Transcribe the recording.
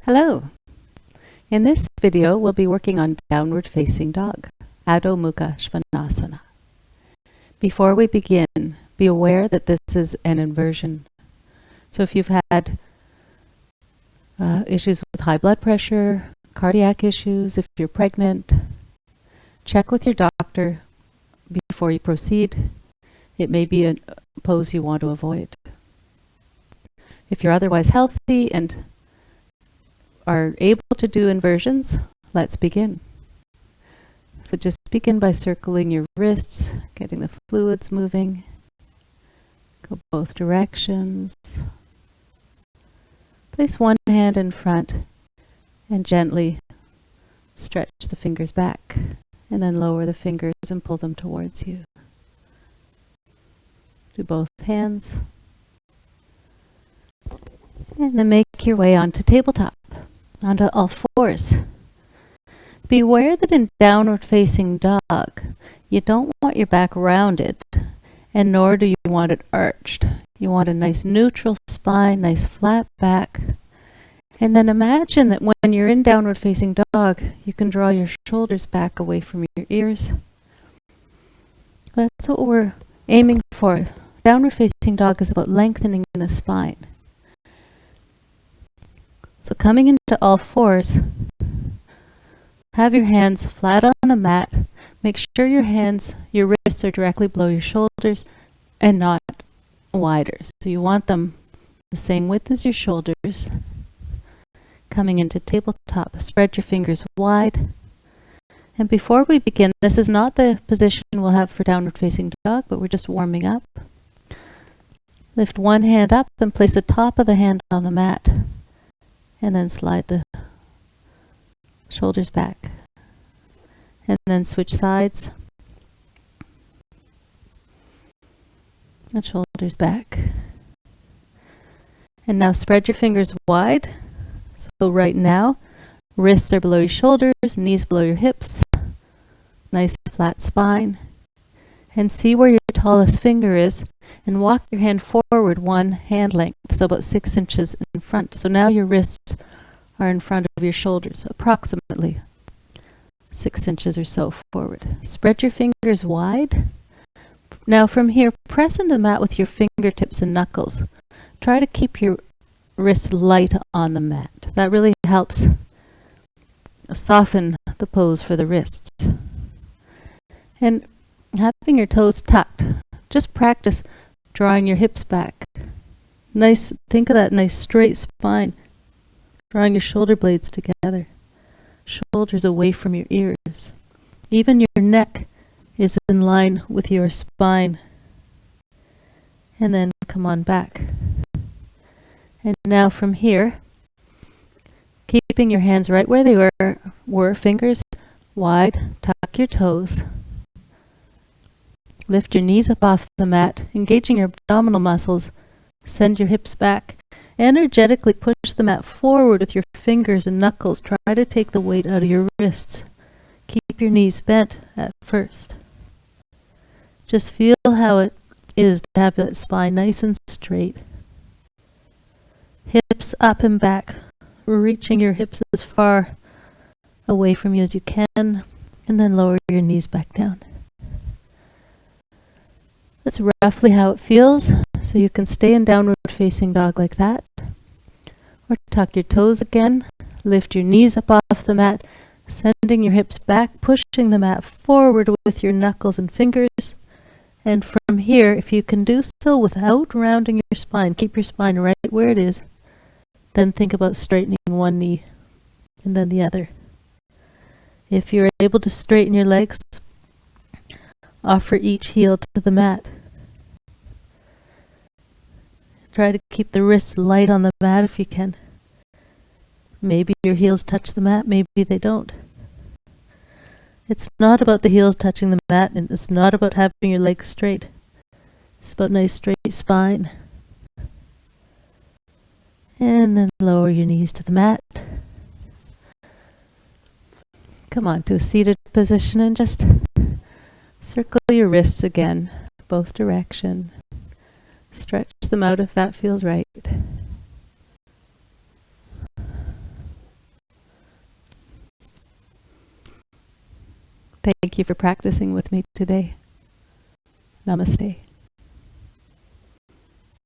Hello! In this video, we'll be working on downward facing dog, Adho Mukha Svanasana. Before we begin, be aware that this is an inversion. So if you've had issues with high blood pressure, cardiac issues, if you're pregnant, check with your doctor before you proceed. It may be a pose you want to avoid. If you're otherwise healthy and are able to do inversions, let's begin. So just begin by circling your wrists, getting the fluids moving. Go both directions. Place one hand in front and gently stretch the fingers back, and then lower the fingers and pull them towards you. Do both hands. And then make your way onto tabletop, onto all fours. Beware that in downward facing dog, you don't want your back rounded, and nor do you want it arched. You want a nice neutral spine, nice flat back. And then imagine that when you're in downward facing dog, you can draw your shoulders back away from your ears. That's what we're aiming for. Downward facing dog is about lengthening the spine. So coming into all fours, have your hands flat on the mat. Make sure your wrists are directly below your shoulders and not wider. So you want them the same width as your shoulders. Coming into tabletop, spread your fingers wide. And before we begin, this is not the position we'll have for downward facing dog, but we're just warming up. Lift one hand up and place the top of the hand on the mat. And then slide the shoulders back. And then switch sides. And shoulders back. And now spread your fingers wide. So right now, wrists are below your shoulders, knees below your hips. Nice flat spine. And see where your tallest finger is. And walk your hand forward one hand length, so about 6 inches in front. So now your wrists are in front of your shoulders, approximately 6 inches or so forward. Spread your fingers wide. Now from here, press into the mat with your fingertips and knuckles. Try to keep your wrists light on the mat. That really helps soften the pose for the wrists. And having your toes tucked, just practice drawing your hips back. Think of that nice straight spine. Drawing your shoulder blades together. Shoulders away from your ears. Even your neck is in line with your spine. And then come on back. And now from here, keeping your hands right where they were, fingers wide, tuck your toes. Lift your knees up off the mat, engaging your abdominal muscles. Send your hips back. Energetically push the mat forward with your fingers and knuckles. Try to take the weight out of your wrists. Keep your knees bent at first. Just feel how it is to have that spine nice and straight. Hips up and back, reaching your hips as far away from you as you can, and then lower your knees back down. That's roughly how it feels, so you can stay in downward facing dog like that. Or tuck your toes again, lift your knees up off the mat, sending your hips back, pushing the mat forward with your knuckles and fingers. And from here, if you can do so without rounding your spine, keep your spine right where it is, then think about straightening one knee and then the other. If you're able to straighten your legs, offer each heel to the mat. Try to keep the wrists light on the mat if you can. Maybe your heels touch the mat, maybe they don't. It's not about the heels touching the mat, and it's not about having your legs straight. It's about nice straight spine. And then lower your knees to the mat. Come on to a seated position and just circle your wrists again, both direction. Stretch them out if that feels right. Thank you for practicing with me today. Namaste.